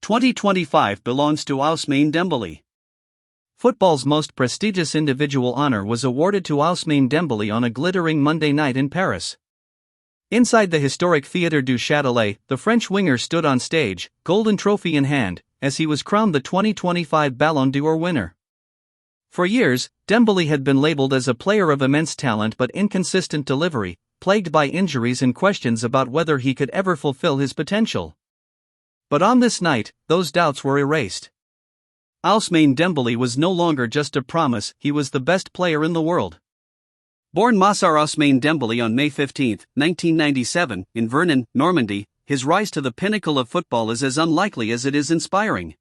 2025 belongs to Ousmane Dembélé. Football's most prestigious individual honor was awarded to Ousmane Dembélé on a glittering Monday night in Paris. Inside the historic Théâtre du Châtelet, the French winger stood on stage, golden trophy in hand, as he was crowned the 2025 Ballon d'Or winner. For years, Dembélé had been labeled as a player of immense talent but inconsistent delivery, plagued by injuries and questions about whether he could ever fulfill his potential. But on this night, those doubts were erased. Ousmane Dembélé was no longer just a promise, he was the best player in the world. Born Masour Ousmane Dembélé on May 15, 1997, in Vernon, Normandy, his rise to the pinnacle of football is as unlikely as it is inspiring.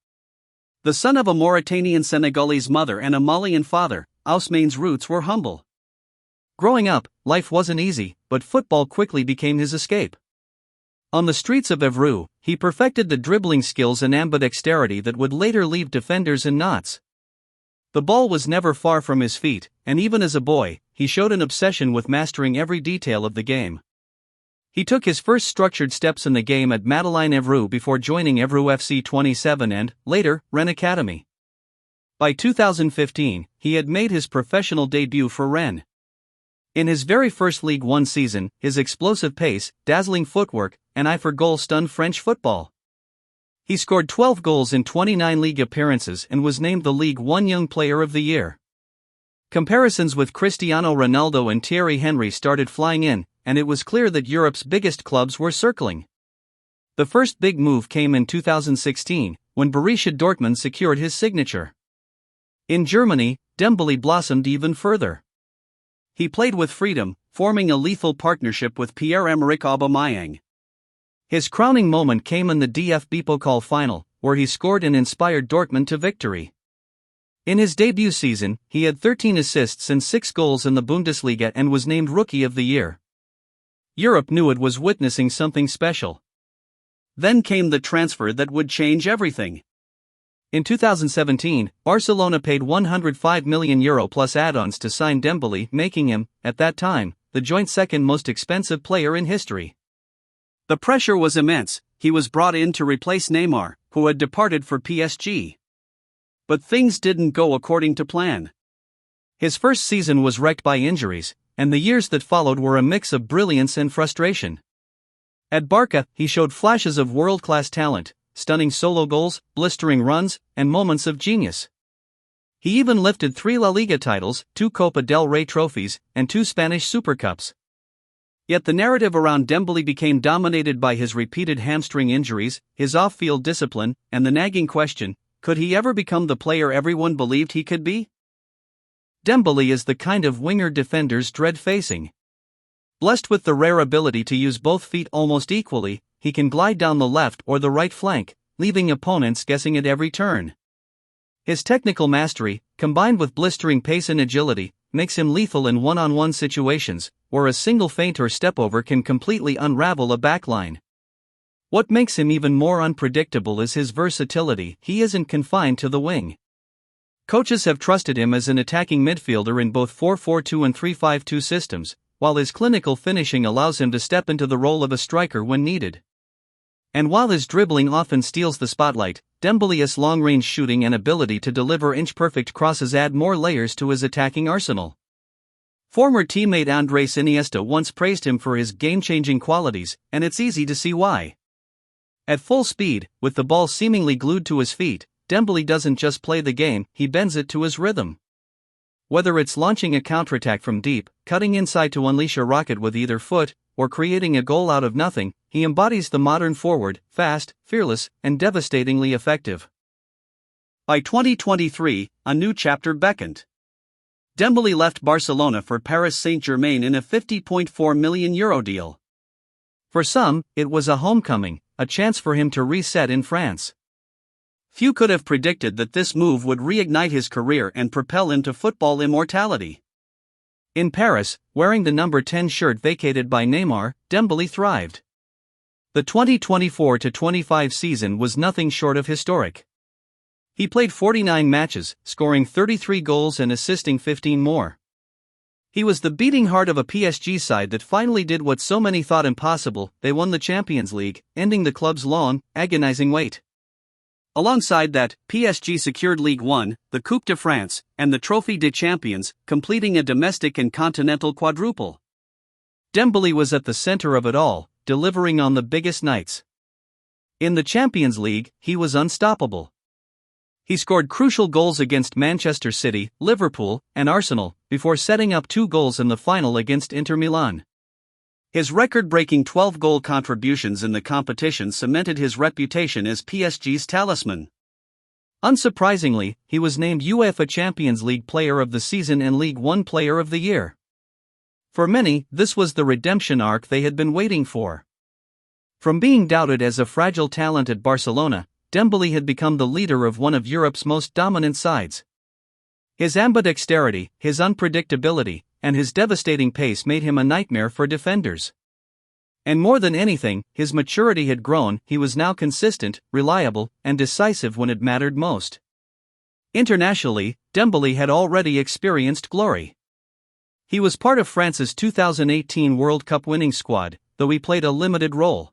The son of a Mauritanian Senegalese mother and a Malian father, Ousmane's roots were humble. Growing up, life wasn't easy, but football quickly became his escape. On the streets of Évreux, he perfected the dribbling skills and ambidexterity that would later leave defenders in knots. The ball was never far from his feet, and even as a boy, he showed an obsession with mastering every detail of the game. He took his first structured steps in the game at Madeleine Évreux before joining Évreux FC 27 and, later, Rennes Academy. By 2015, he had made his professional debut for Rennes. In his very first Ligue 1 season, his explosive pace, dazzling footwork, and eye for goal stunned French football. He scored 12 goals in 29 league appearances and was named the Ligue 1 Young Player of the Year. Comparisons with Cristiano Ronaldo and Thierry Henry started flying in, and it was clear that Europe's biggest clubs were circling. The first big move came in 2016, when Borussia Dortmund secured his signature. In Germany, Dembélé blossomed even further. He played with freedom, forming a lethal partnership with Pierre-Emerick Aubameyang. His crowning moment came in the DFB Pokal final, where he scored and inspired Dortmund to victory. In his debut season, he had 13 assists and 6 goals in the Bundesliga and was named Rookie of the Year. Europe knew it was witnessing something special. Then came the transfer that would change everything. In 2017, Barcelona paid €105 million plus add-ons to sign Dembélé, making him, at that time, the joint second most expensive player in history. The pressure was immense. He was brought in to replace Neymar, who had departed for PSG. But things didn't go according to plan. His first season was wrecked by injuries, and the years that followed were a mix of brilliance and frustration. At Barca, he showed flashes of world-class talent, stunning solo goals, blistering runs, and moments of genius. He even lifted 3 La Liga titles, 2 Copa del Rey trophies, and 2 Spanish Super Cups. Yet the narrative around Dembélé became dominated by his repeated hamstring injuries, his off-field discipline, and the nagging question, could he ever become the player everyone believed he could be? Dembélé is the kind of winger defenders dread facing. Blessed with the rare ability to use both feet almost equally, he can glide down the left or the right flank, leaving opponents guessing at every turn. His technical mastery, combined with blistering pace and agility, makes him lethal in one-on-one situations, where a single feint or stepover can completely unravel a backline. What makes him even more unpredictable is his versatility. He isn't confined to the wing. Coaches have trusted him as an attacking midfielder in both 4-4-2 and 3-5-2 systems, while his clinical finishing allows him to step into the role of a striker when needed. And while his dribbling often steals the spotlight, Dembélé's long-range shooting and ability to deliver inch-perfect crosses add more layers to his attacking arsenal. Former teammate Andrés Iniesta once praised him for his game-changing qualities, and it's easy to see why. At full speed, with the ball seemingly glued to his feet, Dembélé doesn't just play the game, he bends it to his rhythm. Whether it's launching a counterattack from deep, cutting inside to unleash a rocket with either foot, or creating a goal out of nothing, he embodies the modern forward, fast, fearless, and devastatingly effective. By 2023, a new chapter beckoned. Dembélé left Barcelona for Paris Saint-Germain in a €50.4 million deal. For some, it was a homecoming, a chance for him to reset in France. Few could have predicted that this move would reignite his career and propel him to football immortality. In Paris, wearing the number 10 shirt vacated by Neymar, Dembélé thrived. The 2024-25 season was nothing short of historic. He played 49 matches, scoring 33 goals and assisting 15 more. He was the beating heart of a PSG side that finally did what so many thought impossible. They won the Champions League, ending the club's long, agonizing wait. Alongside that, PSG secured Ligue 1, the Coupe de France, and the Trophée des Champions, completing a domestic and continental quadruple. Dembélé was at the center of it all, delivering on the biggest nights. In the Champions League, he was unstoppable. He scored crucial goals against Manchester City, Liverpool, and Arsenal, before setting up 2 goals in the final against Inter Milan. His record-breaking 12-goal contributions in the competition cemented his reputation as PSG's talisman. Unsurprisingly, he was named UEFA Champions League Player of the Season and Ligue 1 Player of the Year. For many, this was the redemption arc they had been waiting for. From being doubted as a fragile talent at Barcelona, Dembélé had become the leader of one of Europe's most dominant sides. His ambidexterity, his unpredictability, and his devastating pace made him a nightmare for defenders. And more than anything, his maturity had grown. He was now consistent, reliable, and decisive when it mattered most. Internationally, Dembélé had already experienced glory. He was part of France's 2018 World Cup winning squad, though he played a limited role.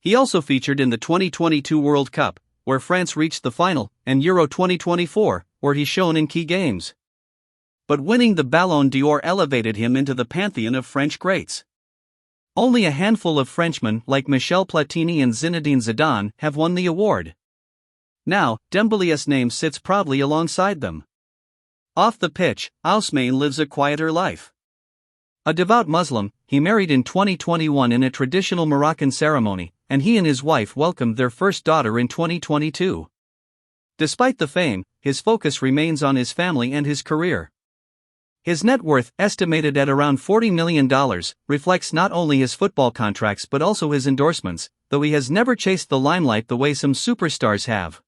He also featured in the 2022 World Cup, where France reached the final, and Euro 2024, where he shone in key games. But winning the Ballon d'Or elevated him into the pantheon of French greats. Only a handful of Frenchmen like Michel Platini and Zinedine Zidane have won the award. Now, Dembélé's name sits proudly alongside them. Off the pitch, Ousmane lives a quieter life. A devout Muslim, he married in 2021 in a traditional Moroccan ceremony, and he and his wife welcomed their first daughter in 2022. Despite the fame, his focus remains on his family and his career. His net worth, estimated at around $40 million, reflects not only his football contracts but also his endorsements, though he has never chased the limelight the way some superstars have.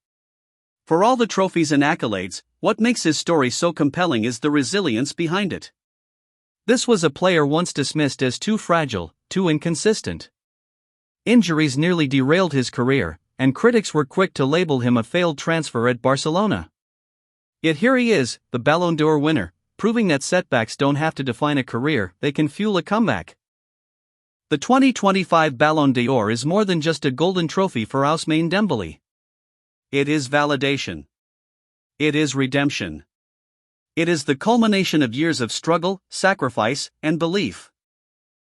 For all the trophies and accolades, what makes his story so compelling is the resilience behind it. This was a player once dismissed as too fragile, too inconsistent. Injuries nearly derailed his career, and critics were quick to label him a failed transfer at Barcelona. Yet here he is, the Ballon d'Or winner, proving that setbacks don't have to define a career, they can fuel a comeback. The 2025 Ballon d'Or is more than just a golden trophy for Ousmane Dembélé. It is validation. It is redemption. It is the culmination of years of struggle, sacrifice, and belief.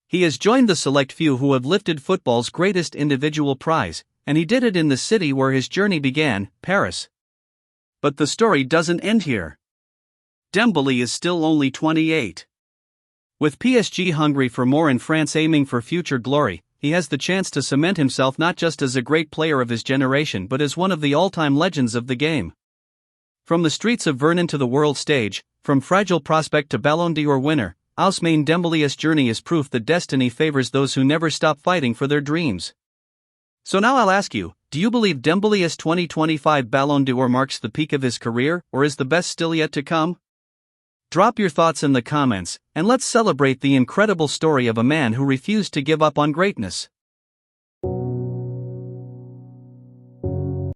He has joined the select few who have lifted football's greatest individual prize, and he did it in the city where his journey began, Paris. But the story doesn't end here. Dembélé is still only 28. With PSG hungry for more and France aiming for future glory, he has the chance to cement himself not just as a great player of his generation but as one of the all-time legends of the game. From the streets of Vernon to the world stage, from fragile prospect to Ballon d'Or winner, Ousmane Dembélé's journey is proof that destiny favors those who never stop fighting for their dreams. So now I'll ask you, do you believe Dembélé's 2025 Ballon d'Or marks the peak of his career, or is the best still yet to come? Drop your thoughts in the comments, and let's celebrate the incredible story of a man who refused to give up on greatness.